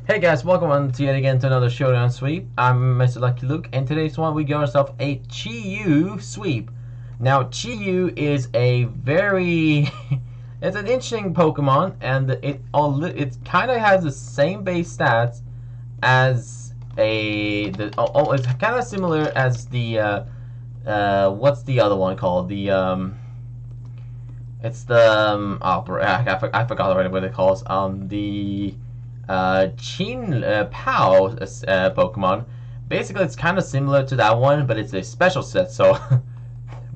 Hey guys, welcome on to yet again to another Showdown Sweep. I'm Mr. Lucky Luke, and today's one we got ourselves a Chi-Yu sweep. Now, Chi-Yu is a very it's an interesting Pokemon, and it kind of has the same base stats as it's kind of similar as the what's the other one called? It's the I forgot already what it calls. The Chin Pao Pokemon. Basically, it's kind of similar to that one, but it's a special set. So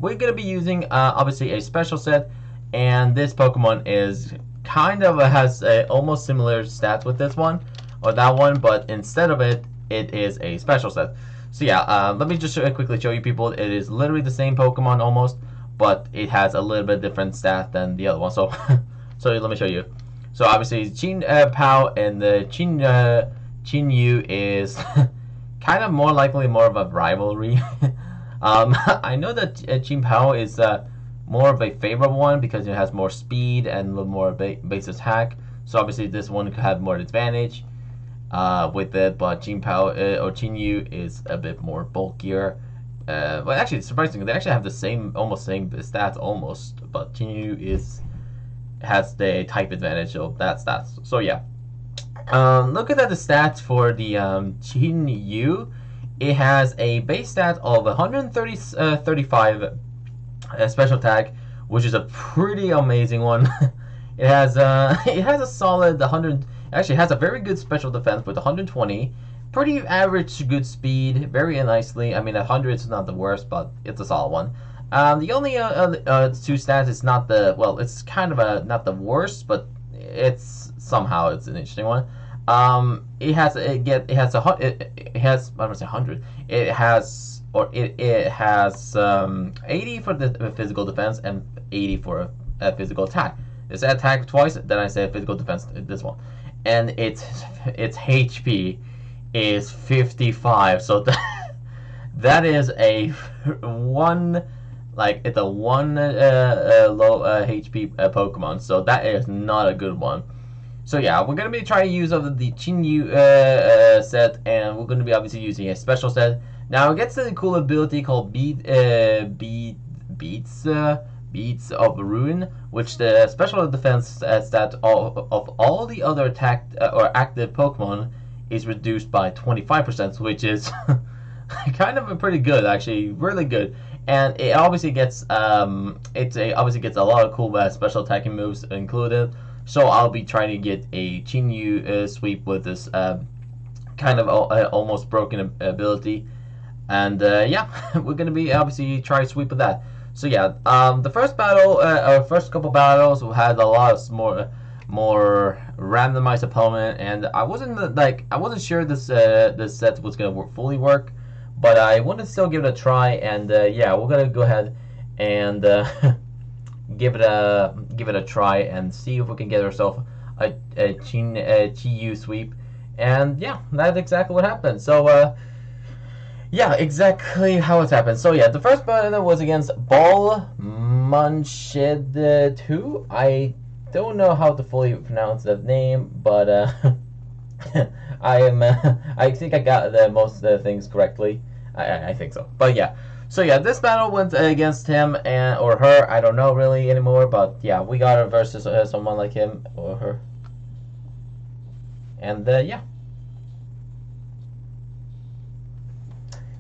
we're gonna be using obviously a special set, and this Pokemon is kind of has almost similar stats with this one or that one, but instead of it, it is a special set. So yeah, let me just quickly show you people. It is literally the same Pokemon almost, but it has a little bit different stat than the other one. So so let me show you. So obviously Chin Pao and the Chin Yu is kind of more likely more of a rivalry. I know that Chin Pao is more of a favorite one because it has more speed and a little more base attack. So obviously this one could have more advantage with it, but Chin Pao or Chin Yu is a bit more bulkier. But actually, surprisingly, they actually have the same, almost same stats, almost. But Chin Yu has the type advantage of that stats. So yeah, looking at the stats for the Chin Yu, it has a base stat of 135 special attack, which is a pretty amazing one. It has a solid 100. Actually, it has a very good special defense with 120. Pretty average good speed, very nicely. I mean, 100 is not the worst, but it's a solid one. The only two stats is not the, well, it's kind of not the worst, but it's somehow it's an interesting one. It has I don't want to say 100. It has 80 for the physical defense and 80 for a physical attack. It's attack twice, then I say physical defense. This one, and its HP is 55. So that is a one. Like, it's a one low HP Pokemon, so that is not a good one. So yeah, we're gonna be trying to use the Chin Yu set, and we're gonna be obviously using a special set. Now it gets a cool ability called Beats of Ruin, which the special defense stat of all the other attacked or active Pokemon is reduced by 25%, which is kind of pretty good, actually, really good. And it obviously gets obviously gets a lot of cool special attacking moves included. So I'll be trying to get a Chin Yu sweep with this kind of almost broken ability. And yeah, we're gonna be obviously try to sweep with that. So yeah, the first battle, our first couple battles had a lot of more randomized opponent, and I wasn't sure this set was gonna fully work. But I want to still give it a try, and yeah, we're gonna go ahead and give it a try and see if we can get ourselves a Chi-Yu sweep. And yeah, that's exactly what happened. So yeah, exactly how it's happened. So yeah, the first battle was against Ball Munched 2. I don't know how to fully pronounce that name, but I think I got most of the things correctly. I think so. But yeah. So yeah, this battle went against him or her. I don't know really anymore. But yeah, we got her versus someone like him or her. And yeah.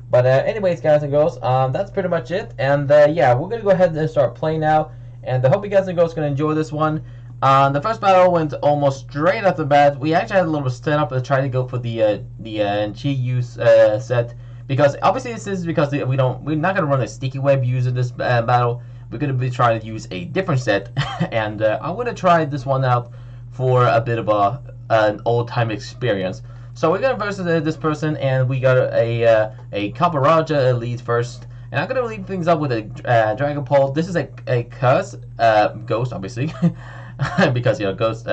But anyways, guys and girls, that's pretty much it. And yeah, we're gonna go ahead and start playing now. And I hope you guys and girls can enjoy this one. The first battle went almost straight off the bat. We actually had a little setup to try to go for the Chi-Yu set, because obviously this is because we're not gonna run a sticky web using this battle. We're gonna be trying to use a different set, and I'm gonna try this one out for a bit of an old time experience. So we're gonna versus this person, and we got a Cabaraja Elite first. And I'm gonna leave things up with a Dragon Pole. This is a curse, ghost obviously. Because ghost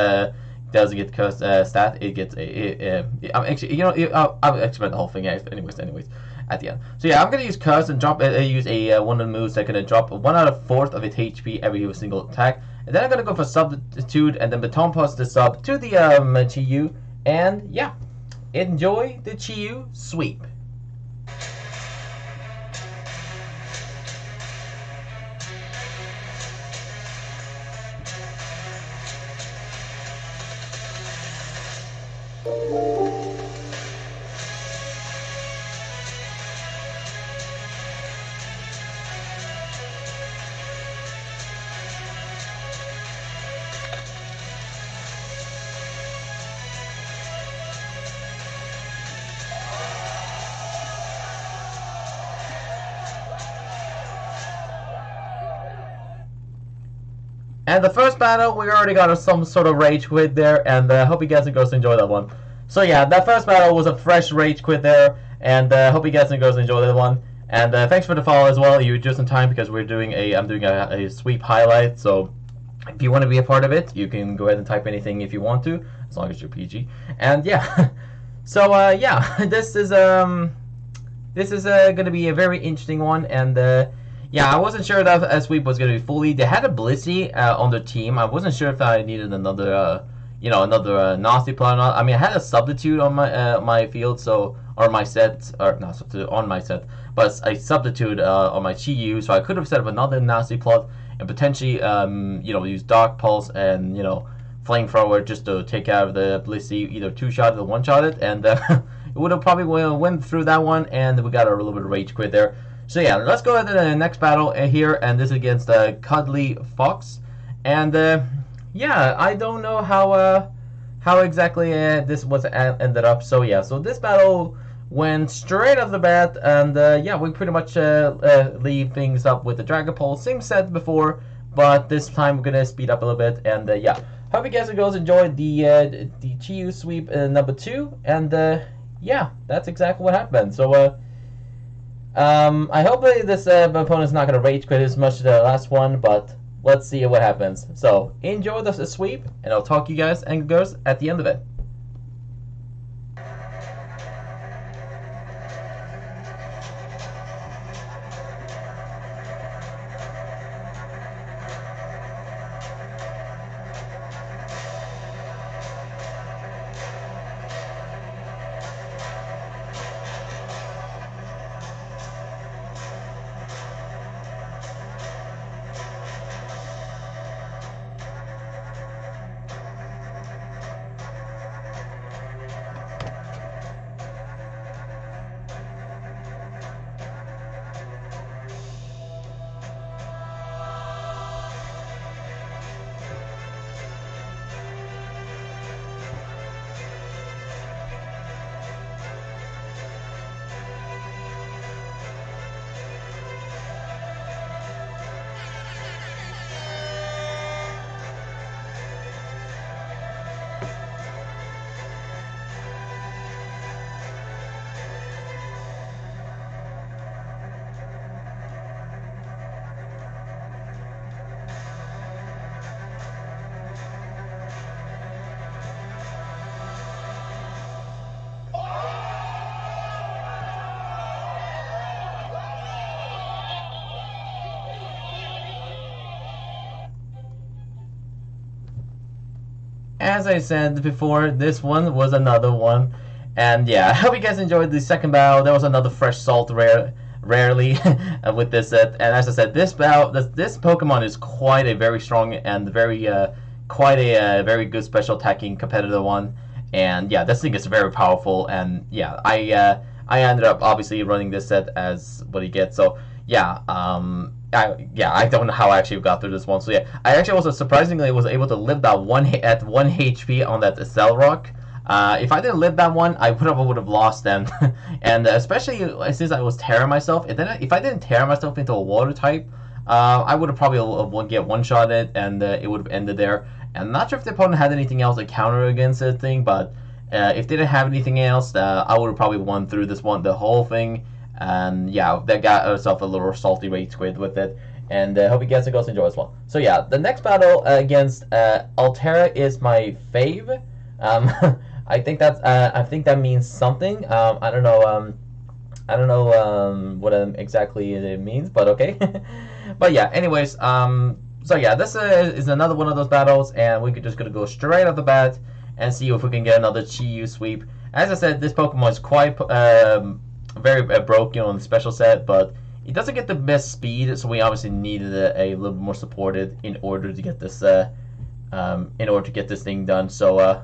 doesn't get cursed stat, it gets actually I'll explain the whole thing anyways at the end. So yeah, I'm gonna use curse and drop use one of the moves that can drop 1/4 of its HP every single attack, and then I'm gonna go for substitute and then baton pass the sub to the Chi-Yu, and yeah, enjoy the Chiyu sweep. And the first battle, we already got some sort of rage quit there, and I hope you guys and girls enjoy that one. So yeah, that first battle was a fresh rage quit there, and hope you guys and girls enjoy that one. And thanks for the follow as well. You're just in time because I'm doing a sweep highlight. So if you want to be a part of it, you can go ahead and type anything if you want to, as long as you're PG. And yeah, so yeah, this is going to be a very interesting one, and. Yeah, I wasn't sure that a sweep was going to be fully. They had a Blissey on their team. I wasn't sure if I needed another, another nasty plot or not. I mean, I had a substitute on my field, so or my set, or not substitute on my set, but a substitute on my Chiyu, so I could have set up another nasty plot and potentially, use Dark Pulse and Flamethrower just to take out the Blissey, either two-shot it or one-shot it, and it would have probably went through that one, and we got a little bit of rage quit there. So yeah, let's go ahead to the next battle here, and this is against Cuddly Fox, and yeah, I don't know how exactly this was ended up. So yeah, so this battle went straight off the bat, and yeah, we pretty much leave things up with the Dragon Pulse, same set before, but this time we're gonna speed up a little bit, and yeah, hope you guys and girls enjoyed the Chiyu sweep number 2, and yeah, that's exactly what happened. So I hope this opponent's not going to rage quit as much as the last one, but let's see what happens. So, enjoy the sweep, and I'll talk to you guys and girls at the end of it. As I said before, this one was another one, and yeah, I hope you guys enjoyed the second battle. There was another fresh salt rarely with this set, and as I said, this Pokemon is quite a very strong and quite a very good special attacking competitor one, and yeah, this thing is very powerful, and yeah, I ended up obviously running this set as what he gets, so yeah, I don't know how I actually got through this one. So yeah, I actually also surprisingly was able to live that at 1 HP on that Cell Rock. If I didn't live that one, I would have lost them. And especially since I was tearing myself, if I didn't tear myself into a water type, I would have probably get one-shotted, and it would have ended there. And I'm not sure if the opponent had anything else to counter against the thing, but if they didn't have anything else, I would have probably won through this one, the whole thing. And yeah, that got herself a little salty rage quit with it. And hope you guys and girls enjoy as well. So yeah, the next battle against Altera is my fave. I think that means something. I don't know what exactly it means, but okay. But yeah, anyways, so yeah, this is another one of those battles, and we're just gonna go straight off the bat. and see if we can get another Chi-Yu sweep. As I said, this Pokemon is quite very broken on the special set, but it doesn't get the best speed, so we obviously needed a little bit more supported in order to get this thing done. So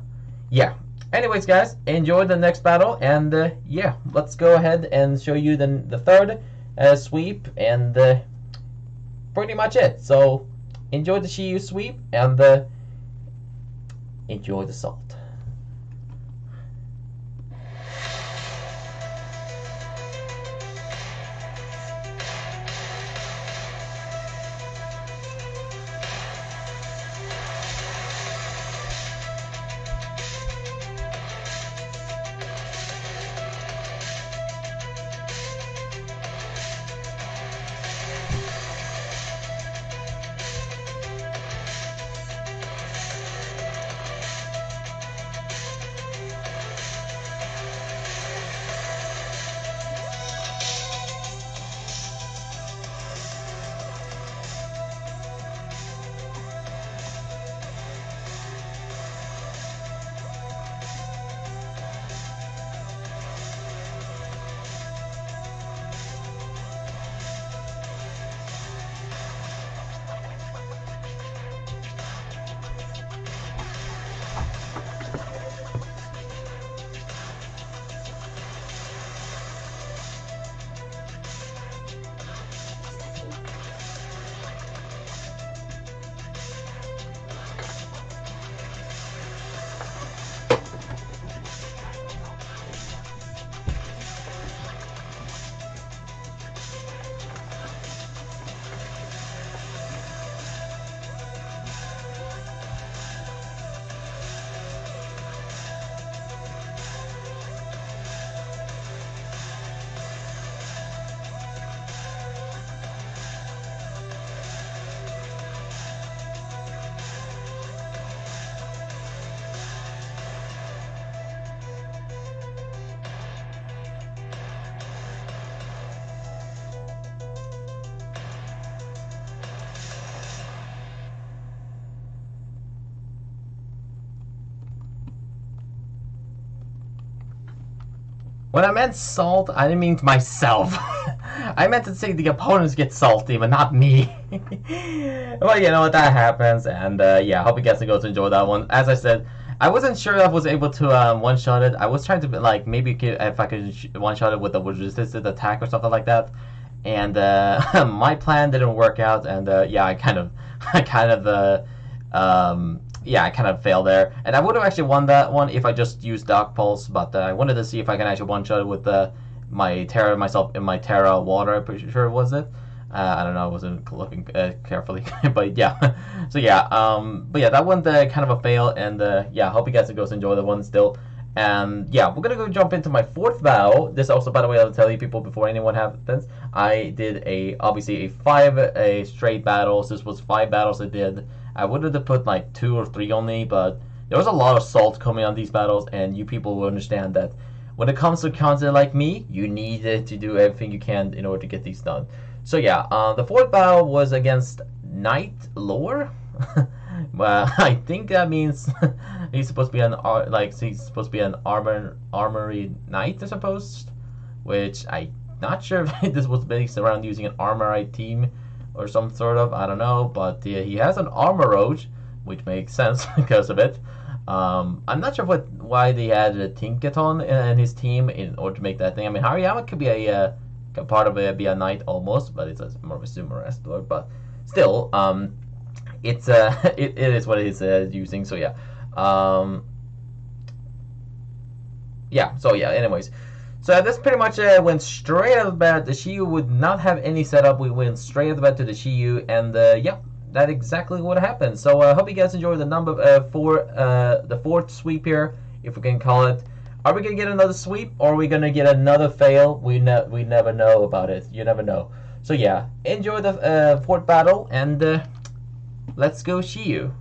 yeah. Anyways, guys, enjoy the next battle, and yeah, let's go ahead and show you the third sweep, and pretty much it. So enjoy the Chi-Yu sweep, and enjoy the salt. When I meant salt, I didn't mean myself. I meant to say the opponents get salty, but not me. Well, you know what, that happens, and yeah, hope you guys are going to enjoy that one. As I said, I wasn't sure I was able to one-shot it. I was trying to, like, maybe if I could one-shot it with a resisted attack or something like that. And my plan didn't work out, and yeah, I kind of failed there. And I would have actually won that one if I just used Dark Pulse, but I wanted to see if I can actually one-shot it with my Terra myself in my Terra water, I'm pretty sure it was it. I don't know, I wasn't looking carefully, but yeah. So yeah, but yeah, that one kind of a fail, and yeah, hope you guys are going to enjoy the one still. And yeah, we're gonna go jump into my fourth battle. This also, by the way, I'll tell you people before anyone happens, I did obviously five straight battles. This was 5 battles I did. I would have put like 2 or 3 only, but there was a lot of salt coming on these battles, and you people will understand that when it comes to content like me, you need to do everything you can in order to get these done. So yeah, the 4th battle was against Knight Lore. Well, I think that means he's supposed to be an armory knight, I suppose. Which I'm not sure if this was based around using an armorite team or some sort of, I don't know, but he has an armor roach, which makes sense because of it. I'm not sure why they had a Tinkaton in his team in order to make that thing. I mean, Hariyama could be a part of it, be a knight almost, but it's more of a sumo wrestler. But still, it's it is what it is using. So yeah, yeah. So yeah. Anyways. So this pretty much went straight out of the bat. The Chi-Yu would not have any setup. We went straight out of the bat to the Chi-Yu, and yeah, that's exactly what happened. So I hope you guys enjoyed the number the 4th sweep here, if we can call it. Are we gonna get another sweep, or are we gonna get another fail? We never know about it. You never know. So yeah, enjoy the 4th battle, and let's go Chi-Yu.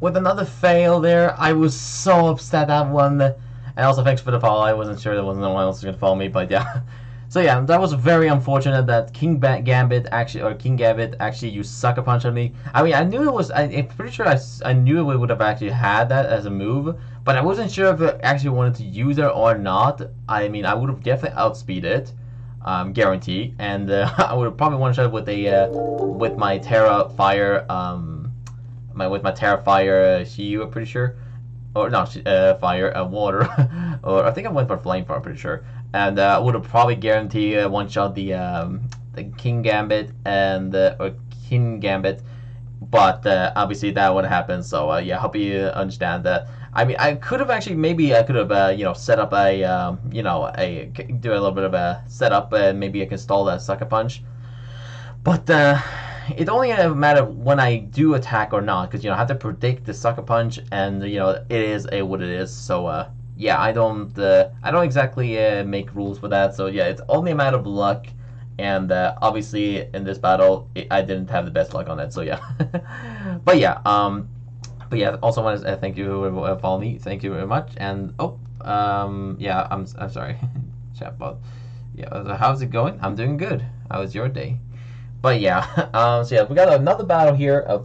With another fail there. I was so upset that one. And also thanks for the follow. I wasn't sure there wasn't no one else going to follow me, but yeah. So yeah, that was very unfortunate that Gambit actually used Sucker Punch on me. I mean, I knew it was. I'm pretty sure I knew it would have actually had that as a move, but I wasn't sure if it actually wanted to use it or not. I mean, I would have definitely outspeed it, guarantee, and I would have probably one shot with a with my Terra Fire with my Terra Fire Shiyu, I'm pretty sure, or no, Fire Water, or I think I went for Flame Fire, I'm pretty sure, and would have probably guaranteed one shot the King Gambit and or King Gambit, but obviously that would happen. So yeah, hope you understand that. I mean, I could have actually maybe I could have you know, set up a you know, do a little bit of a setup, maybe I can install that Sucker Punch, but it only matter when I do attack or not, because you know I have to predict the Sucker Punch, and you know it is what it is. So yeah, I don't exactly make rules for that. So yeah, it's only a matter of luck, and obviously in this battle I didn't have the best luck on that. So yeah, but yeah, also want to thank you for following me. Thank you very much. And yeah, I'm sorry, chatbot. Yeah, how's it going? I'm doing good. How was your day? But yeah, so yeah, we got another battle here, a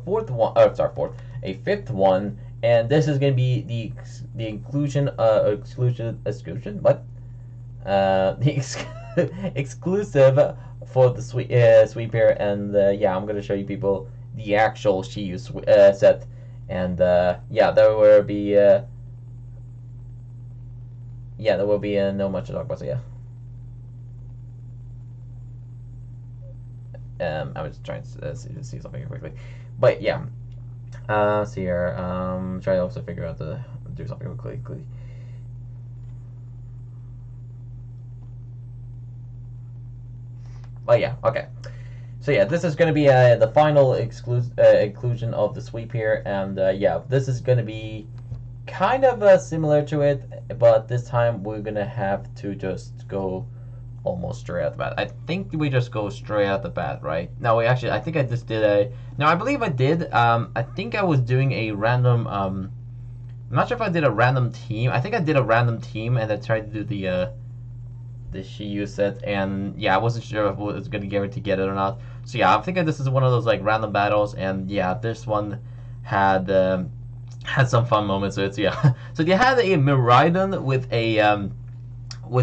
fifth one, and this is gonna be the exclusion, what? The exclusive for the sweep here, and yeah, I'm gonna show you people the actual Shiyu set, and yeah, there will be no much to talk about. So yeah. I was trying to see something here quickly, but yeah. See here. Try to also figure out to do something quickly. But yeah, okay. So yeah, this is going to be the final inclusion of the sweep here, and yeah, this is going to be kind of similar to it, but this time we're going to have to just go almost straight out the bat. I think we just go straight out the bat, right? No, we actually, I think I just did a, no, I believe I did. I think I was doing a random, I'm not sure if I did a random team. I think I did a random team and I tried to do the Shiyu set, and yeah, I wasn't sure if I was going to guarantee get it or not. So yeah, I'm thinking this is one of those like random battles, and yeah, this one had some fun moments with it. So yeah, so they had a Miraidon with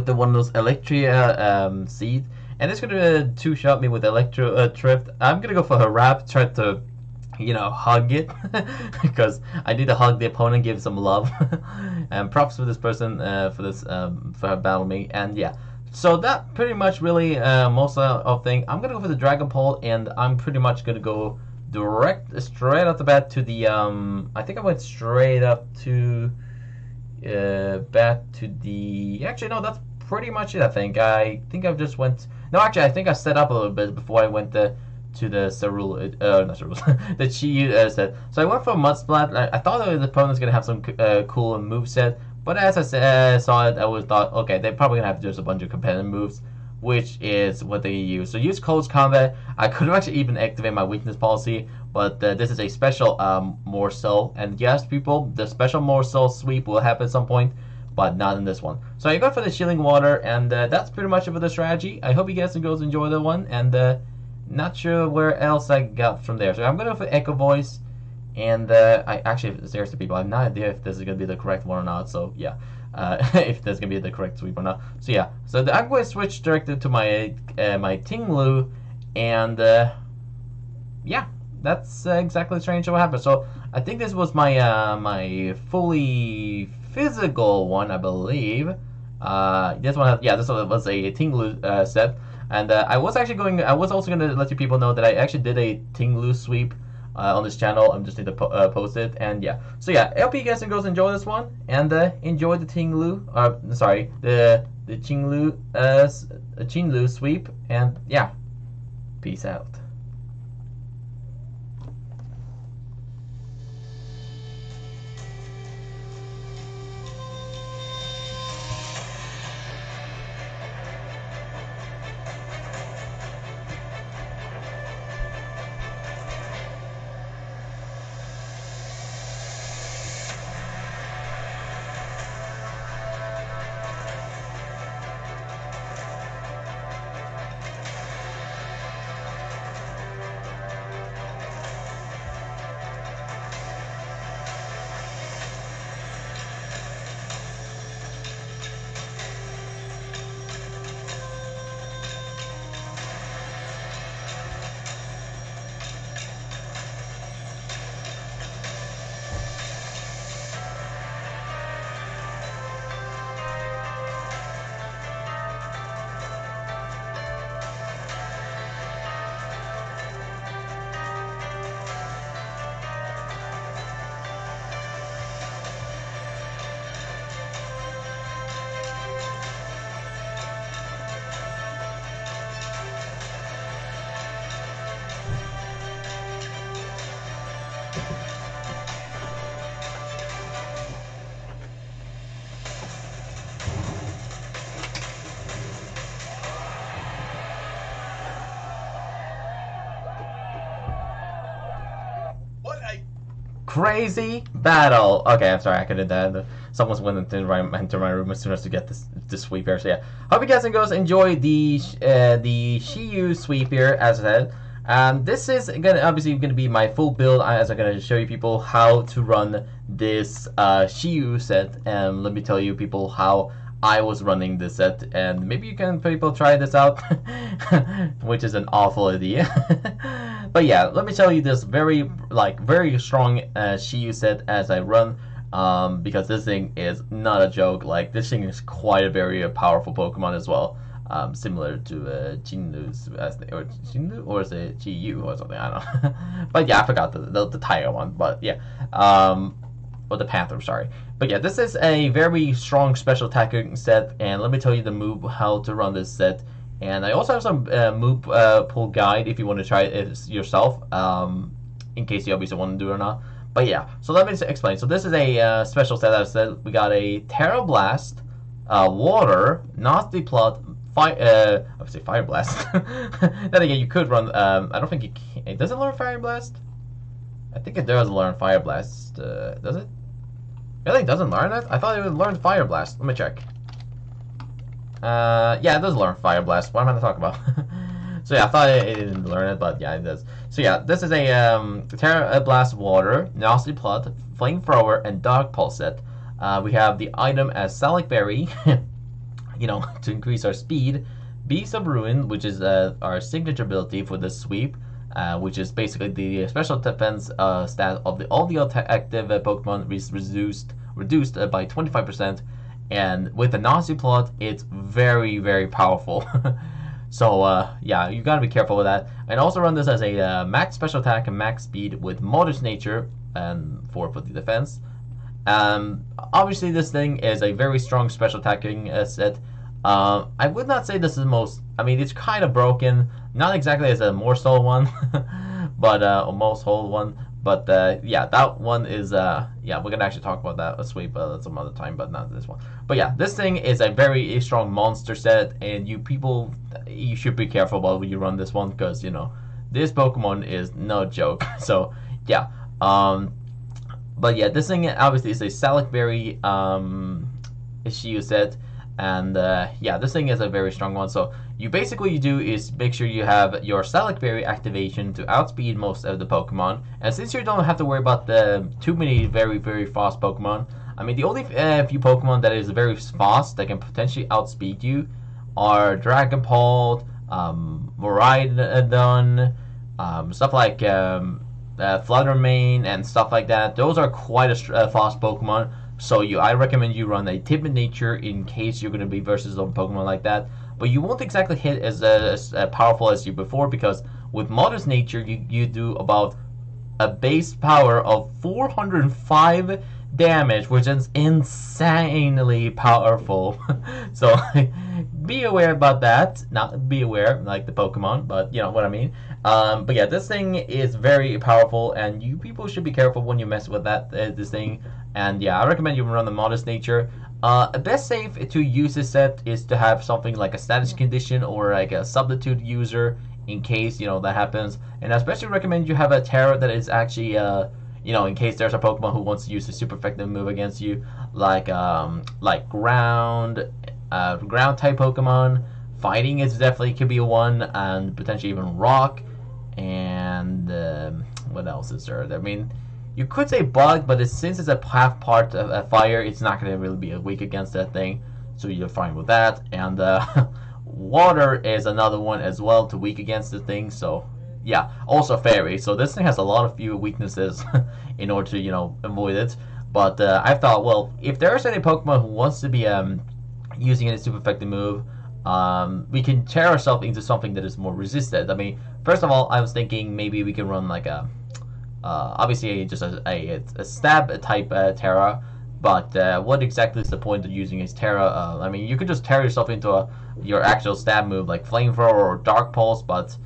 one of those Electria seed, and it's gonna two-shot me with Electro Trift. I'm gonna go for her wrap, try to, you know, hug it because I need to hug the opponent, give some love. And props for this person for her battle me, and yeah. So that pretty much really most of thing. I'm gonna go for the Dragon Pole, and I'm pretty much gonna go straight off the bat to the I think I went straight up to back to the, actually no, that's pretty much it. I think I just went, no, actually I think I set up a little bit before I went to the Cerule, not Cerule, the Chiyu set. So I went for Mud Splat. I thought that the opponent was gonna have some cool moveset, but as I saw it, I thought, okay, they're probably gonna have to do a bunch of competitive moves, which is what they use. So use close combat. I could have actually even activate my weakness policy, but this is a special Morsel. And yes, people, the special Morsel sweep will happen at some point, but not in this one. So I go for the Shielding Water, and that's pretty much it for the strategy. I hope you guys enjoy the one, and not sure where else I got from there. So I'm going to go for Echo Voice, and I actually, seriously people, I have no idea if this is going to be the correct one or not, so yeah. If that's gonna be the correct sweep or not. So yeah, so I'm going to switch directly to my my Tinglu, and yeah, that's exactly the range of what happened. So I think this was my my fully physical one, I believe. This one, this one was a Tinglu set, and I was also gonna let you people know that I actually did a Tinglu sweep on this channel. I just need to post it, and yeah. So yeah, I hope you guys and girls enjoy this one, and enjoy the Tinglu, sorry, the Chinlu sweep, and yeah, peace out. Crazy battle. Okay, I'm sorry, I could have done. Someone's went into my room as soon as to get this sweep here. So yeah, hope you guys and girls enjoy the Shiyu sweep here, as I said. This is obviously gonna be my full build, as I'm gonna show you people how to run this Shiyu set, and let me tell you people how I was running this set, and maybe you can people try this out, which is an awful idea. But yeah, let me tell you this very strong Shiyu set as I run, because this thing is not a joke. Like, this thing is quite a very powerful Pokemon as well, similar to Chinlu's, or is it Chiyu or something? I don't know. But yeah, I forgot the Tiger one. But yeah, or the Panther, sorry. But yeah, this is a very strong special attacking set, and let me tell you the move how to run this set And I also have some move pool guide if you want to try it yourself, in case you obviously want to do it or not. But yeah, so let me explain. So this is a special set. As I said, we got a Terra Blast, Water, Nasty Plot, I would say Fire Blast. Then again, you could run. I don't think it can. It doesn't learn Fire Blast. I think it does learn Fire Blast. Does it? Really? It doesn't learn it? I thought it would learn Fire Blast. Let me check. Yeah, it does learn Fire Blast. What am I talking about? So yeah, I thought it didn't learn it, but yeah, it does. So yeah, this is a Terra Blast Water, Nasty Plot, Flamethrower, and Dark Pulse set. We have the item as Salic Berry, you know, to increase our speed. Beast of Ruin, which is our signature ability for the sweep, which is basically the special defense stat of all the active Pokemon is reduced by 25%. And with the Nasty Plot, it's very, very powerful. So, yeah, you gotta be careful with that. And also run this as a max special attack and max speed with Modest Nature and for the defense. Obviously, this thing is a very strong special attacking set. I would not say this is the most. I mean, it's kind of broken. Not exactly as a more soul one, but a most whole one. But yeah, that one is. Yeah, we're gonna actually talk about that sweep some other time, but not this one. But yeah, this thing is a very strong monster set, and you should be careful about when you run this one, because you know this Pokemon is no joke. So yeah. But yeah, this thing obviously is a Salic Berry issue set, and yeah, this thing is a very strong one. So you do is make sure you have your Salic Berry activation to outspeed most of the Pokemon. And since you don't have to worry about too many very, very fast Pokemon, I mean, the only few Pokemon that is very fast that can potentially outspeed you are Dragapult, Miraidon, stuff like Fluttermane and stuff like that. Those are quite a fast Pokemon. So I recommend you run a Timid Nature in case you're going to be versus a Pokemon like that. But you won't exactly hit as powerful as you before, because with Modest Nature you do about a base power of 405 damage, which is insanely powerful. So be aware about that. Not be aware like the Pokemon, but you know what I mean. But yeah, this thing is very powerful, and you people should be careful when you mess with this thing. And yeah, I recommend you run the Modest Nature. Best safe to use this set is to have something like a status condition or like a substitute user in case you know that happens. And I especially recommend you have a Terra that is actually you know, in case there's a Pokemon who wants to use a super effective move against you, like ground type Pokemon. Fighting is definitely could be one, and potentially even rock. And what else is there? I mean, you could say bug, but since it's a half part of fire, it's not going to really be weak against that thing. So you're fine with that. And water is another one as well to weak against the thing. So yeah, also fairy. So this thing has a lot of few weaknesses in order to, you know, avoid it. But I thought, well, if there's any Pokemon who wants to be using a super effective move, we can tear ourselves into something that is more resistant. I mean, first of all, I was thinking maybe we can run like a obviously just a stab type Terra, but what exactly is the point of using a Terra? I mean, you could just tear yourself into your actual stab move like Flamethrower or Dark Pulse, but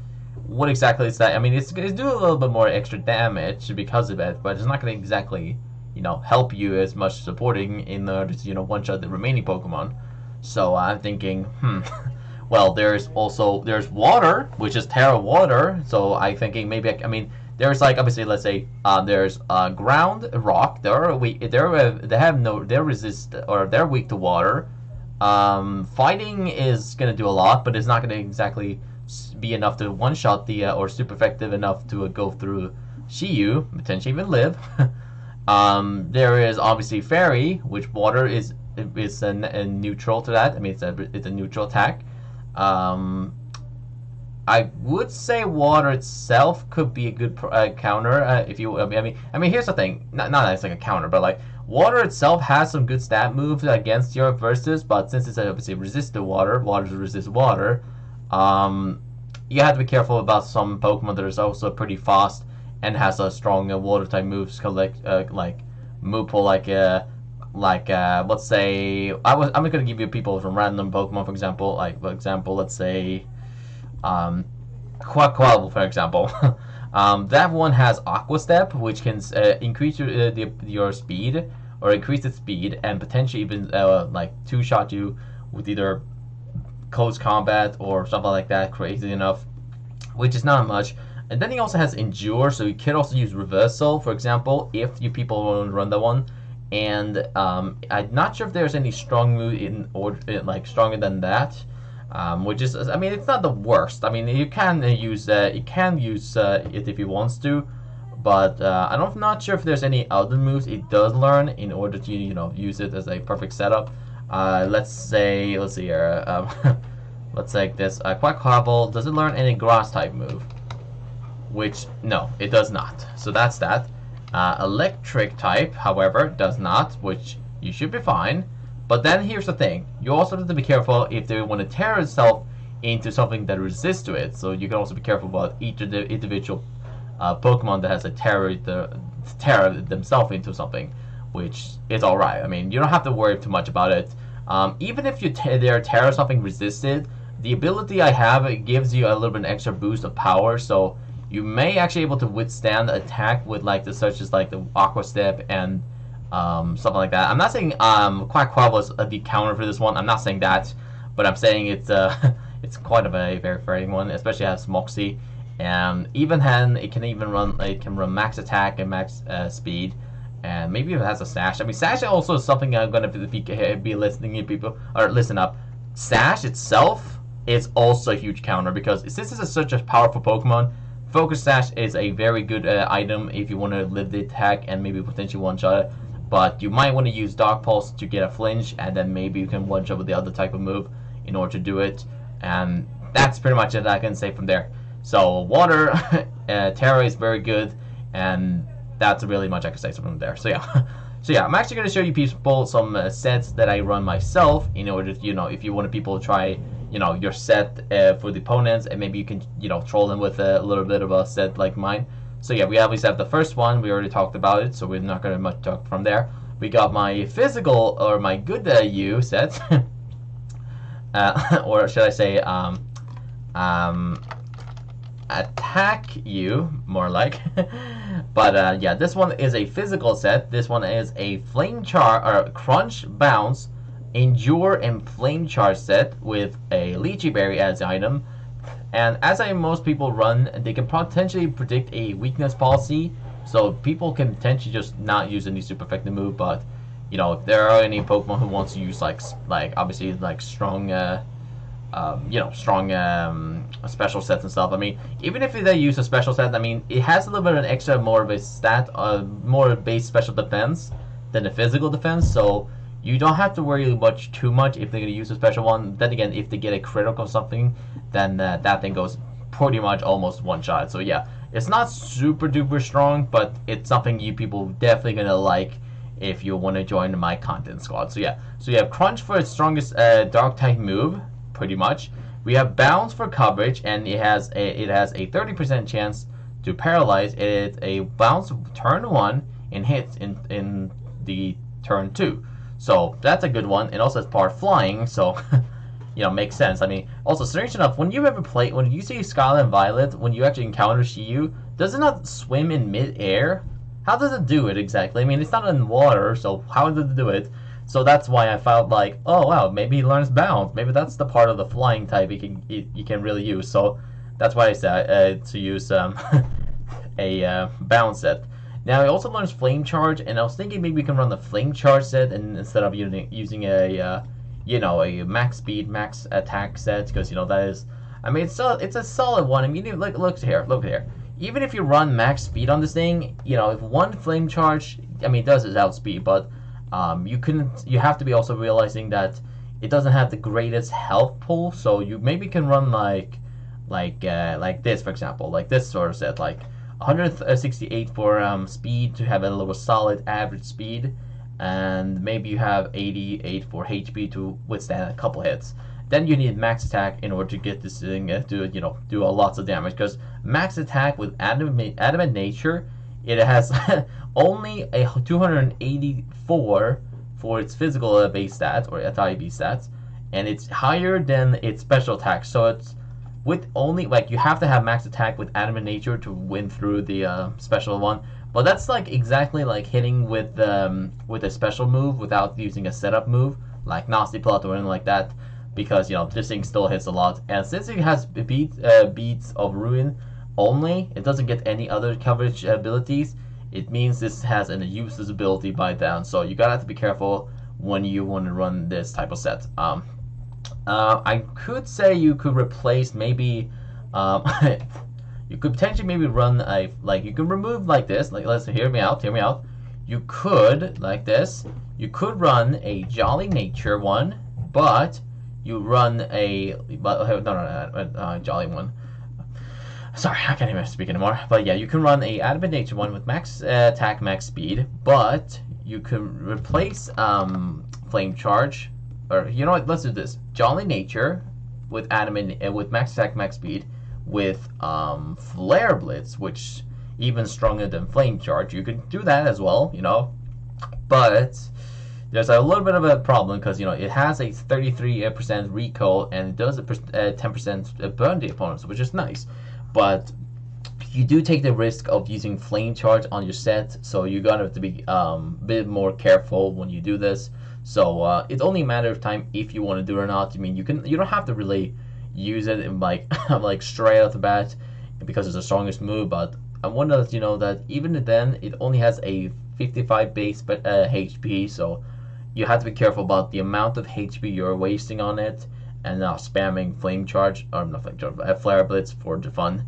what exactly is that? I mean, it's doing a little bit more extra damage because of it, but it's not going to exactly, you know, help you as much supporting in order to, you know, one-shot the remaining Pokemon. So I'm thinking, well, there's water, which is Terra Water. So I'm thinking maybe I mean, there's like obviously let's say there's ground, rock. They're weak. They're resist or they're weak to water. Fighting is gonna do a lot, but it's not gonna exactly be enough to one-shot the or super effective enough to go through Shiyu, potentially even live. There is obviously Fairy, which water is a neutral to that. I mean, it's a neutral attack. I would say water itself could be a good counter if you. I mean, here's the thing. Not that it's like a counter, but like water itself has some good stat moves against your versus. But since it's obviously resist to water, water resists water. You have to be careful about some Pokemon that is also pretty fast and has a strong water type moves, like Moople, like like let's say I'm gonna give you people from random Pokemon, for example. Like for example, let's say Quaquaval, for example. That one has Aqua Step, which can increase your speed or increase its speed, and potentially even like two-shot you with either close combat or something like that. Crazy enough, which is not much. And then he also has Endure, so you can also use Reversal, for example, if you people want to run that one. And I'm not sure if there's any strong move in order like stronger than that. Which is, I mean, it's not the worst. I mean, you can use it if you wants to, but I'm not sure if there's any other moves it does learn in order to use it as a perfect setup. Let's see here. Let's take this. Quaquaval, does it learn any grass type move? Which no, it does not. So that's that. Electric type, however, does not, which you should be fine. But then here's the thing, you also have to be careful if they want to tear itself into something that resists to it. So you can also be careful about each of the individual Pokemon that has a tear themselves into something, which is alright. I mean, you don't have to worry too much about it. Even if their tear something resisted, the ability I have, it gives you a little bit extra boost of power, so you may actually be able to withstand attack with like such as like the Aqua Step and something like that. I'm not saying Quaquaval is the counter for this one. I'm not saying that, but I'm saying it's it's quite of a very frightening one, especially as Moxie. And even then, it can run max attack and max speed, and maybe it has a Sash. I mean, Sash also is something I'm gonna be listening to people or listen up. Sash itself is also a huge counter because since this is such a powerful Pokemon. Focus Sash is a very good item if you want to live the attack and maybe potentially one-shot it. But you might want to use Dark Pulse to get a flinch, and then maybe you can one-shot with the other type of move in order to do it. And that's pretty much it I can say from there. So Water, Terra is very good, and that's really much I can say from there. So yeah. So yeah, I'm actually going to show you people some sets that I run myself in order to, if you want people to try your set for the opponents, and maybe you can troll them with a little bit of a set like mine. So yeah, we obviously have the first one. We already talked about it, so we're not going to much talk from there. We got my physical or my good you set, or should I say attack you more like. But yeah, this one is a physical set. This one is a flame crunch bounce endure and flame charge set with a lychee berry as the item. And as most people run, they can potentially predict a weakness policy, so people can potentially just not use any super effective move. But if there are any Pokemon who wants to use like obviously like strong special sets and stuff. I mean, even if they use a special set, I mean, it has a little bit of an extra more of a stat, more base special defense than the physical defense. So you don't have to worry too much if they're going to use a special one. Then again, if they get a critical something, then that thing goes pretty much almost one shot. So yeah, it's not super duper strong, but it's something you people definitely going to like if you want to join my content squad. So yeah, so you have Crunch for its strongest dark type move, pretty much. We have Bounce for coverage, and it has a 30% chance to paralyze. It's a bounce turn 1 and hits in the turn 2. So that's a good one, and also it's part flying, so makes sense. I mean, also strange enough, when you see Scarlet and Violet, when you actually encounter Shiyu, does it not swim in mid-air? How does it do it exactly? I mean, it's not in water, so how does it do it? So that's why I felt like, oh wow, maybe he learns bounce. Maybe that's the part of the flying type you can really use. So that's why I said to use a bounce set. Now it also learns Flame Charge, and I was thinking maybe we can run the Flame Charge set and instead of using a a max speed, max attack set, because that is, I mean, it's a solid one. I mean, look here. Even if you run max speed on this thing, if one Flame Charge, I mean, it does its outspeed, but you have to be also realizing that it doesn't have the greatest health pool, so you maybe can run like this, for example, like this sort of set, like 168 for speed to have a little solid average speed, and maybe you have 88 for HP to withstand a couple hits. Then you need max attack in order to get this thing to do lots of damage, because max attack with adamant nature, it has only a 284 for its physical base stats or attack base stats, and it's higher than its special attack. So it's with only like you have to have max attack with Adamant Nature to win through the special one. But that's like exactly like hitting with a special move without using a setup move like Nasty Plot or anything like that, because this thing still hits a lot. And since it has beats of Ruin only, it doesn't get any other coverage abilities. It means this has a useless ability by down. So you gotta have to be careful when you want to run this type of set. I could say you could replace maybe you could potentially maybe run a you can remove like this. Like, let's hear me out. You could like this. You could run a Jolly Nature one, but you run a Jolly one. Sorry, I can't even speak anymore. But yeah, you can run a Adamant Nature one with max attack, max speed, but you can replace Flame Charge, or you know what? Let's do this: Jolly Nature with Adamant with max attack, max speed, with Flare Blitz, which even stronger than Flame Charge. You can do that as well, but there's a little bit of a problem because it has a 33% recoil and it does a 10% burn the opponents, which is nice. But you do take the risk of using Flame Charge on your set, so you're gonna have to be a bit more careful when you do this. So it's only a matter of time if you want to do it or not. I mean, you don't have to really use it in like straight off the bat because it's the strongest move, but I want to let you know that even then it only has a 55 base HP, so you have to be careful about the amount of HP you're wasting on it and spamming Flame Charge, or not Flame Charge, Flare Blitz for the fun.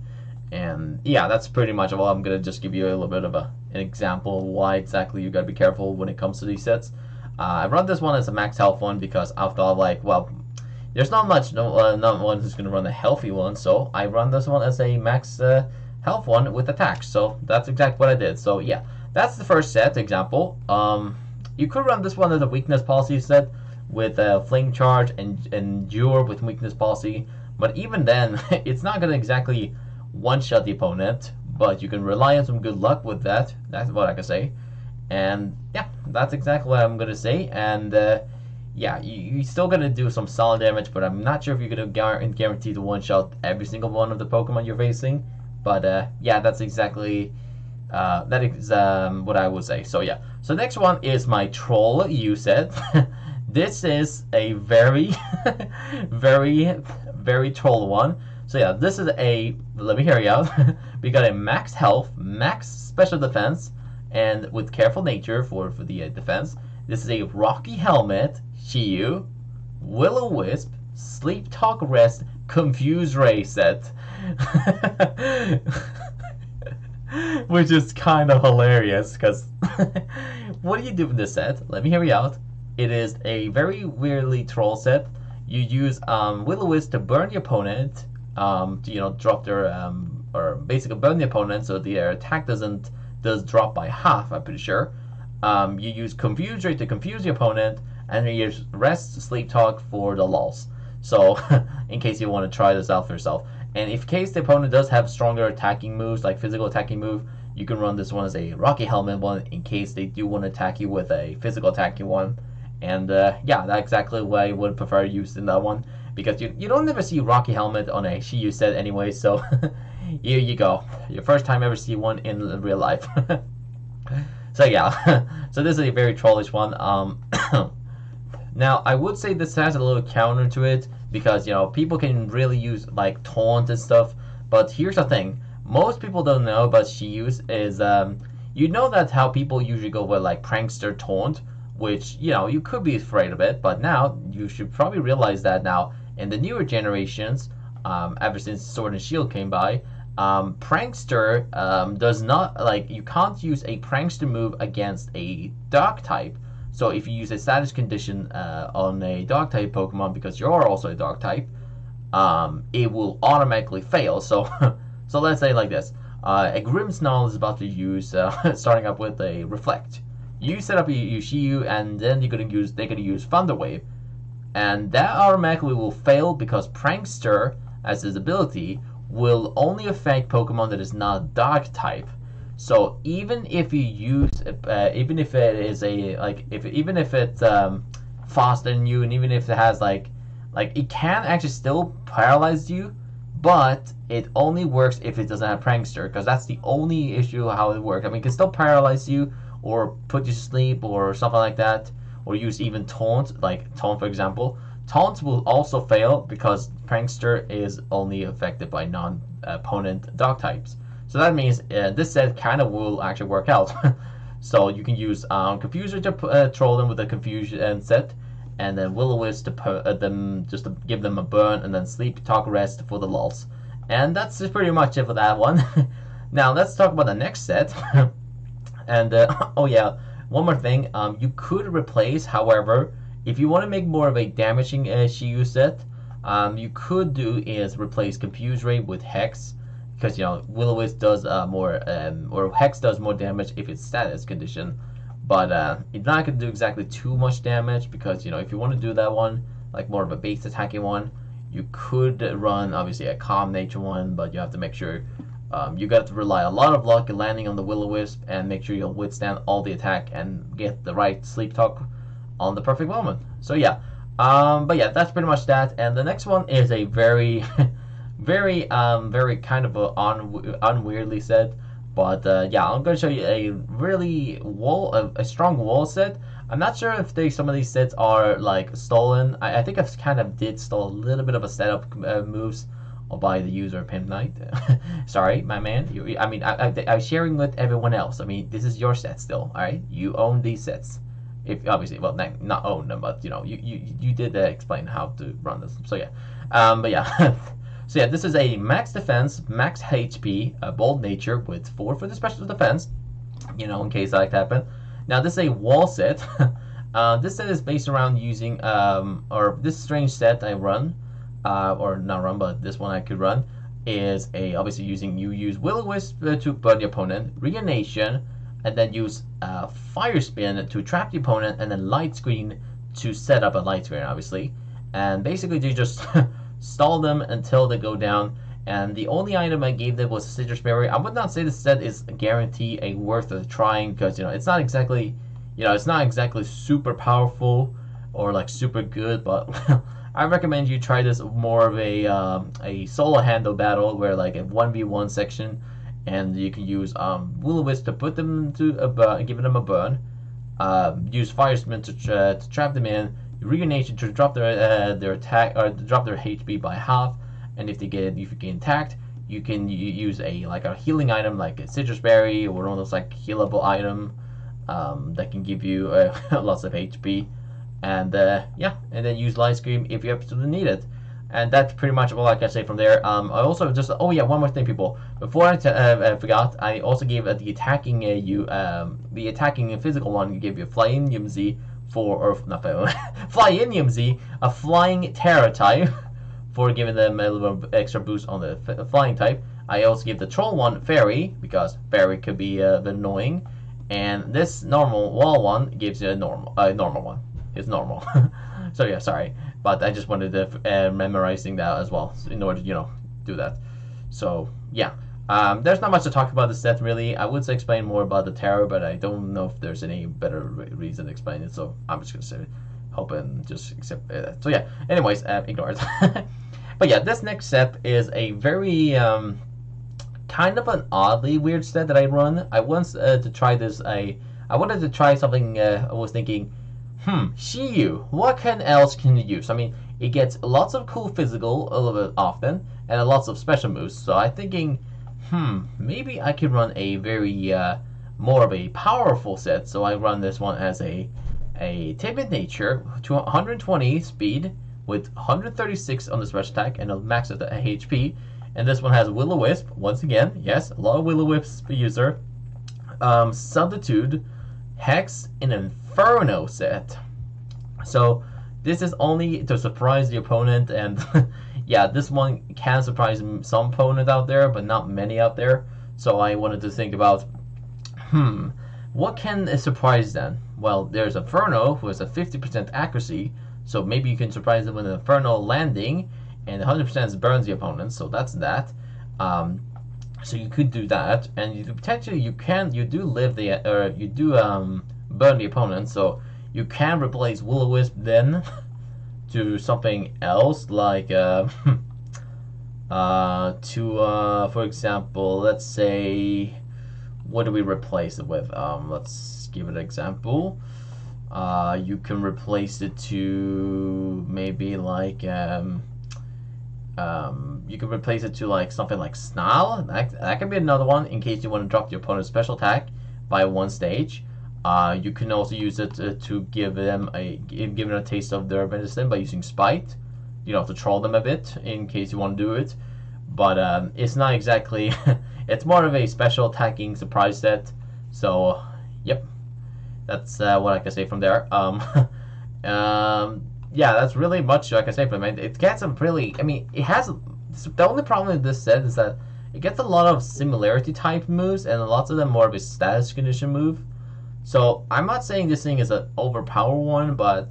And yeah, that's pretty much all. I'm gonna just give you a little bit of an example of why exactly you gotta be careful when it comes to these sets. I run this one as a max health one because I thought well, there's not one who's gonna run a healthy one, so I run this one as a max health one with attacks. So that's exactly what I did. So yeah, that's the first set example. You could run this one as a weakness policy set with Flame Charge and Endure with weakness policy, but even then, it's not gonna exactly one-shot the opponent. But you can rely on some good luck with that. That's what I can say. And yeah, that's exactly what I'm gonna say. And yeah, you're still gonna do some solid damage, but I'm not sure if you're gonna guarantee to one-shot every single one of the Pokemon you're facing. But yeah, that's exactly that is what I would say. So yeah, so next one is my Troll U set. This is a very, very troll one. So yeah, this is a, let me hear you out. We got a max health, max special defense, and with Careful Nature for the defense. This is a Rocky Helmet, Shiyu, Will-O-Wisp, Sleep Talk Rest, Confuse Ray set. Which is kind of hilarious, because what do you do with this set? Let me hear you out. It is a very weirdly troll set. You use Will-O-Wisp to burn the opponent, to drop their or basically burn the opponent so their attack does drop by half. I'm pretty sure. You use Confuse Ray to confuse the opponent, and you use Rest Sleep Talk for the lulls. So in case you want to try this out for yourself. And if case the opponent does have stronger attacking moves, like physical attacking move, you can run this one as a Rocky Helmet one in case they do want to attack you with a physical attacking one. And yeah, that's exactly what I would prefer using that one, because you don't ever see Rocky Helmet on a Shiyu set anyway, so here you go. Your first time ever see one in real life. So yeah, so this is a very trollish one. Now, I would say this has a little counter to it, because, people can really use, like, taunt and stuff, but here's the thing. Most people don't know about Shiyu's is, you know that how people usually go with, like, Prankster Taunt, which, you could be afraid of it, but now, you should probably realize that now, in the newer generations, ever since Sword and Shield came by, Prankster does not, like, you can't use a Prankster move against a Dark type. So if you use a status condition on a Dark type Pokemon, because you're also a Dark type, it will automatically fail. So so let's say like this. A Grimmsnarl is about to use, starting up with a Reflect. You set up your Shiyu, and then they're gonna use Thunder Wave. And that automatically will fail because Prankster, as his ability, will only affect Pokemon that is not Dark type. So even if you use, even if it is a like, if even if it's faster than you, and even if it has like it can actually still paralyze you, but it only works if it doesn't have prankster, because that's the only issue how it works. I mean, it can still paralyze you or put you to sleep or something like that, or use even taunt, like taunt for example. Taunt will also fail because prankster is only affected by non-opponent dog types. So that means this set kind of will actually work out. So you can use Confuser to troll them with a Confusion set, and then Will-O-Wisp to put them just to give them a burn, and then Sleep, Talk, Rest for the lulls. And that's just pretty much it for that one. Now let's talk about the next set. And oh yeah, one more thing. You could replace, however, if you want to make more of a damaging Shiyu set, you could do is replace Confuse Ray with Hex, because you know Will-O-Wisp does more, or Hex does more damage if it's status condition, but it's not gonna do exactly too much damage, because you know if you want to do that one, like more of a base attacking one, you could run obviously a calm nature one, but you have to make sure you got to rely a lot of luck landing on the Will-O-Wisp, and make sure you'll withstand all the attack and get the right Sleep Talk on the perfect moment. So yeah, but yeah, that's pretty much that. And the next one is a very very kind of a unweirdly set, but yeah, I'm gonna show you a really a strong wall set. I'm not sure if some of these sets are like stolen. I think I've kind of did steal a little bit of a setup moves by the user Pimpnite. Sorry, my man. I mean, I'm sharing with everyone else. I mean, this is your set still. All right, you own these sets. If obviously, well, not own them, but you know, you did explain how to run this. So yeah, but yeah. So yeah, this is a max defense, max HP, a bold nature with 4 for the special defense, you know, in case that happen. Now this is a wall set. This set is based around using, or this strange set I run, or not run, but this one I could run, is obviously you use Will-O-Wisp to burn the opponent, Reanimation, and then use Fire Spin to trap the opponent, and then Light Screen to set up a light screen, obviously. And basically you just stall them until they go down. And the only item I gave them was Citrus Berry. I would not say this set is guarantee a worth of trying, because you know it's not exactly, you know, it's not exactly super powerful or like super good, but I recommend you try this more of a solo handle battle, where like a 1v1 section, and you can use Will-O-Wisp to put them to give them a burn, use Fire Spin to trap them in, Reanimation to drop their attack, or drop their HP by half, and if you get attacked, you can use like a healing item like a Citrus Berry or one of those like healable item that can give you lots of HP, and yeah, and then use Light Scream if you absolutely need it. And that's pretty much all I can say from there. I also just, oh yeah, one more thing, people. Before I forgot, I also gave the attacking the attacking physical one. Gave you Flying Yimzy or not Flying Yimzy, a Flying Terror type, for giving them a little extra boost on the flying type. I also give the Troll one Fairy, because Fairy could be a bit annoying, and this normal wall one gives you a normal one. It's normal. So yeah, sorry, but I just wanted to memorizing that as well in order to, you know, do that. So yeah, there's not much to talk about the set really. I would say explain more about the terror, but I don't know if there's any better reason to explain it. So I'm just gonna say, hope and just accept it. So yeah, anyways, ignore it. But yeah, this next set is a very kind of an oddly weird set that I run. I once to try this. I wanted to try something. I was thinking, Shiyu, what else can you use? I mean, it gets lots of cool physical a little bit often, and lots of special moves. So I'm thinking, maybe I could run a very more of a powerful set. So I run this one as a timid nature, 120 speed with 136 on the special attack and a max of the HP. And this one has Will-O-Wisp once again. Yes, a lot of Will-O-Wisp user. Substitute, Hex, and Inferno set. So this is only to surprise the opponent, and yeah, this one can surprise some opponent out there, but not many out there. So I wanted to think about, what can surprise them? Well, there's Inferno, who has a 50% accuracy, so maybe you can surprise them with an Inferno landing, and 100% burns the opponent, so that's that. So you could do that, and potentially you do live the or you do burn the opponent, so you can replace Will-O-Wisp then to something else like for example, let's say, what do we replace it with? Let's give it an example. You can replace it to maybe like you can replace it to like something like Snarl. That can be another one in case you want to drop your opponent's special attack by one stage. You can also use it to give them a taste of their medicine by using Spite. You know, to troll them a bit in case you want to do it. But it's not exactly. It's more of a special attacking surprise set. So, yep, that's what I can say from there. Yeah, that's really much I can say from it. It gets a really, I mean, it has, the only problem with this set is that it gets a lot of similarity type moves, and lots of them more of a status condition move. So I'm not saying this thing is an overpowered one, but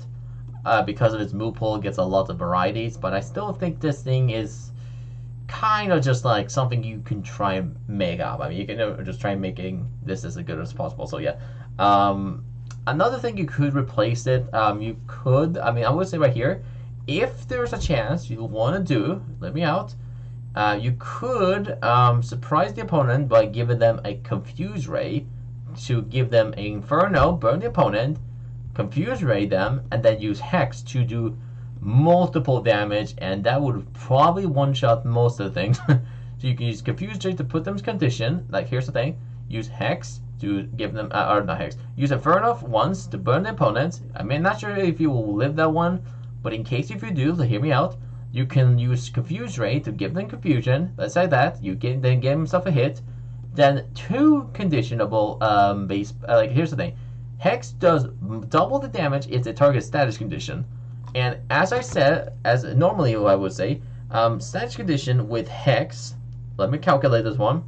because of its move pool, it gets a lot of varieties. But I still think this thing is kind of just like something you can try and make up. I mean, you can just try making this as good as possible. So yeah. Another thing, you could replace it. You could, I mean, I would say right here, if there's a chance you want to do, let me out, you could surprise the opponent by giving them a Confuse Ray to give them an Inferno, burn the opponent, Confuse Ray them, and then use Hex to do multiple damage, and that would probably one-shot most of the things. So you can use Confuse Ray to put them in condition, like here's the thing, use Hex to give them, or not Hex, use Inferno once to burn the opponent. I mean, not sure if you will live that one, but in case if you do, so hear me out, you can use Confuse Ray to give them confusion. Let's say that, you then give himself a hit, then two conditionable base, like here's the thing, Hex does double the damage if the target status condition. And as I said, as normally I would say, status condition with Hex, let me calculate this one,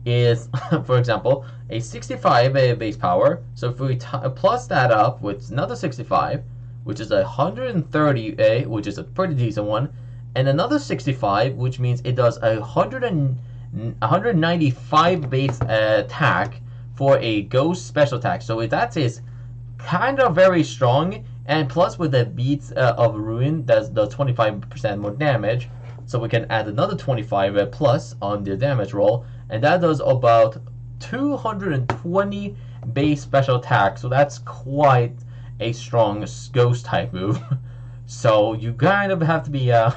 is, for example, a 65 base power. So if we plus that up with another 65, which is 130, which is a pretty decent one, and another 65, which means it does 195 base attack for a ghost special attack. So that is kind of very strong, and plus with the beats of Ruin, that's the 25% more damage. So we can add another 25 plus on the damage roll, and that does about 220 base special attack. So that's quite a strong ghost type move. So you kind of have to be you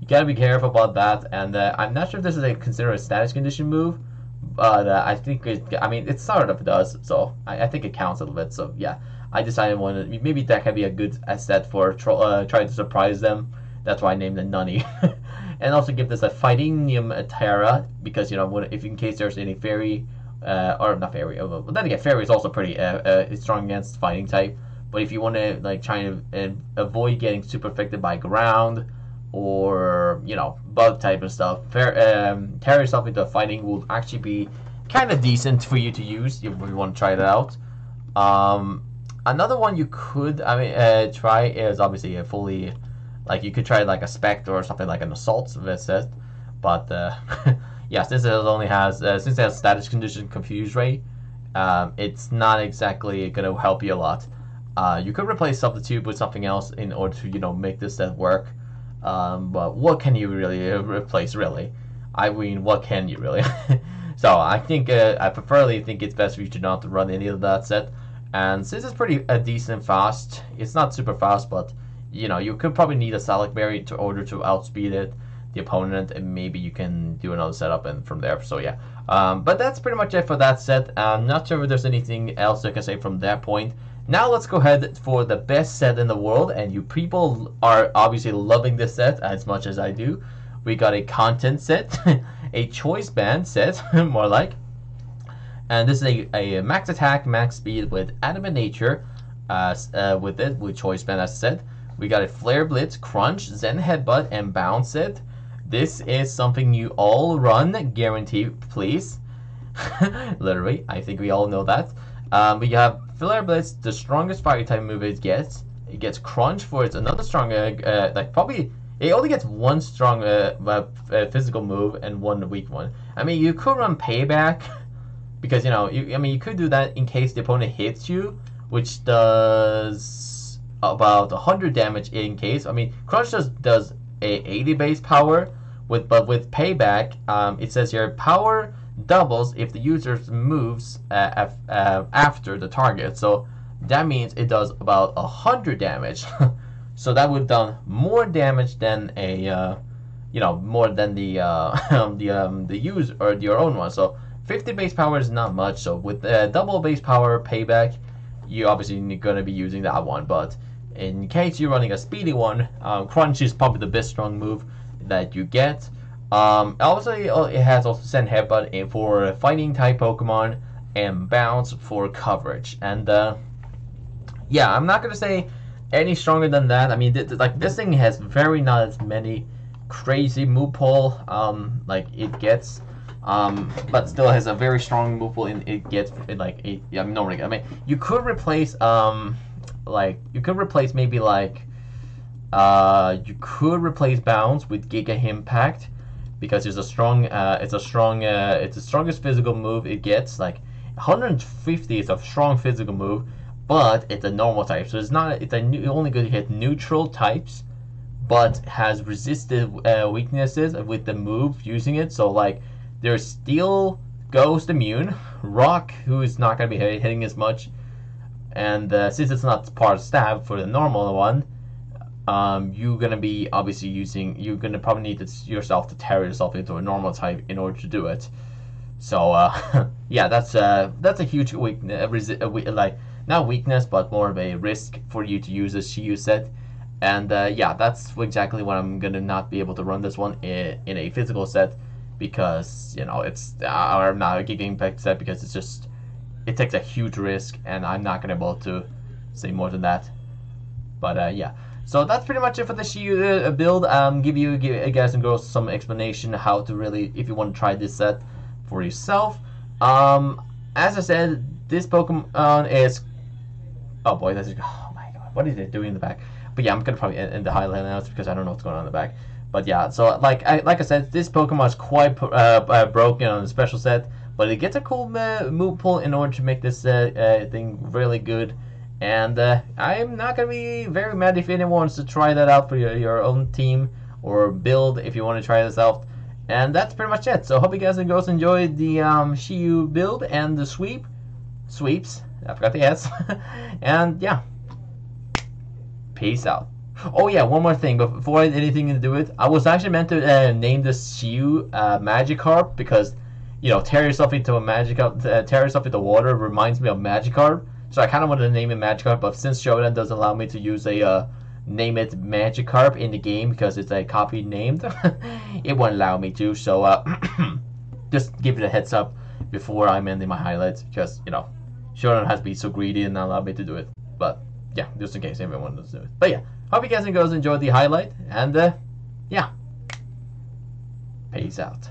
gotta be careful about that. And I'm not sure if this is considered a status condition move, but I think I mean, it sort of does. So I think it counts a little bit. So yeah, I decided maybe that can be a good set for trying to surprise them. That's why I named it Nunny. And also give this a Fighting Terra, because, you know, if in case there's any fairy, or not fairy, but then again, fairy is also pretty strong against fighting type. But if you want to like try and avoid getting super affected by ground or, you know, bug type and stuff, Terra yourself into a fighting will actually be kind of decent for you to use if you want to try it out. Another one you could, try is obviously a fully. Like, you could try like a Spectre or something like an Assault set, but yeah, since it only has since it has status condition Confuse Ray, it's not exactly gonna help you a lot. You could replace Substitute with something else in order to, you know, make this set work. But what can you really replace, really? I mean, what can you really? So I think I preferably think it's best for you to not run any of that set. And since it's pretty decent fast, it's not super fast, but you know, you could probably need a Salic Berry in order to outspeed the opponent, and maybe you can do another setup and from there. So yeah, but that's pretty much it for that set. I'm not sure if there's anything else I can say from that point. Now let's go ahead for the best set in the world, and you people are obviously loving this set as much as I do. We got a content set, a choice band set, more like, and this is a max attack, max speed with Adamant Nature, with choice band, as I said. We got a Flare Blitz, Crunch, Zen Headbutt, and Bounce set. This is something you all run, guarantee, please. Literally, I think we all know that. We have Flare Blitz, the strongest fire type move it gets. It gets Crunch for its another strong, like probably It only gets one strong physical move and one weak one. I mean, you could run Payback because I mean, you could do that in case the opponent hits you, which does about 100 damage in case. I mean, Crunch does a 80 base power, but with Payback, it says your power doubles if the user moves after the target. So that means it does about 100 damage. So that would have done more damage than a more than the the user or your own one. So 50 base power is not much. So with double base power Payback, you obviously gonna be using that one. But in case you're running a speedy one, Crunch is probably the best strong move that you get. Also, it has also Send Headbutt for fighting type Pokemon and Bounce for coverage. And yeah, I'm not gonna say any stronger than that. I mean, this thing has very not as many crazy move pool like it gets, but still has a very strong move pool. In it gets like I mean, you could replace maybe like you could replace Bounce with Giga Impact because it's the strongest physical move it gets. Like 150 is a strong physical move, but it's a normal type, so it's only good to hit neutral types, but has resisted weaknesses with the move using it. So like there's Steel, Ghost immune, Rock, who is not going to be hitting as much, and since it's not part of Stab for the normal one, you're going to be obviously you're going to probably need yourself to tear yourself into a normal type in order to do it. So yeah, that's a huge weakness, like not weakness, but more of a risk for you to use this Shiyu set. And yeah, that's exactly what I'm gonna not be able to run this one in a physical set, because it's or not a Giga Impact set, because it takes a huge risk, and I'm not gonna be able to say more than that. But yeah, so that's pretty much it for the Shiyu build. Give you guys and girls some explanation how to really, if you want to try this set for yourself. As I said, this Pokemon is, oh boy, oh my god, what is it doing in the back? But yeah, I'm gonna probably end the highlight now because I don't know what's going on in the back. But yeah, so like I said, this Pokemon is quite broken on the special set, but it gets a cool move pull in order to make this thing really good. And I'm not gonna be very mad if anyone wants to try that out for your own team or build if you want to try this out. And that's pretty much it. So hope you guys and girls enjoyed the Shiyu build and the sweeps. I forgot the S. And yeah, peace out. Oh yeah, one more thing before I had anything to do with it, I was actually meant to name this Shiyu Magikarp, because tear yourself into water reminds me of Magikarp. So I kind of wanted to name it Magikarp, but since Shodan doesn't allow me to use a name it Magikarp in the game because it's a copy named, it won't allow me to. So just give it a heads up before I'm ending my highlights, because Shodan has to be so greedy and not allow me to do it. But yeah, just in case everyone does do it. But yeah, hope you guys and girls enjoyed the highlight, and yeah, peace out.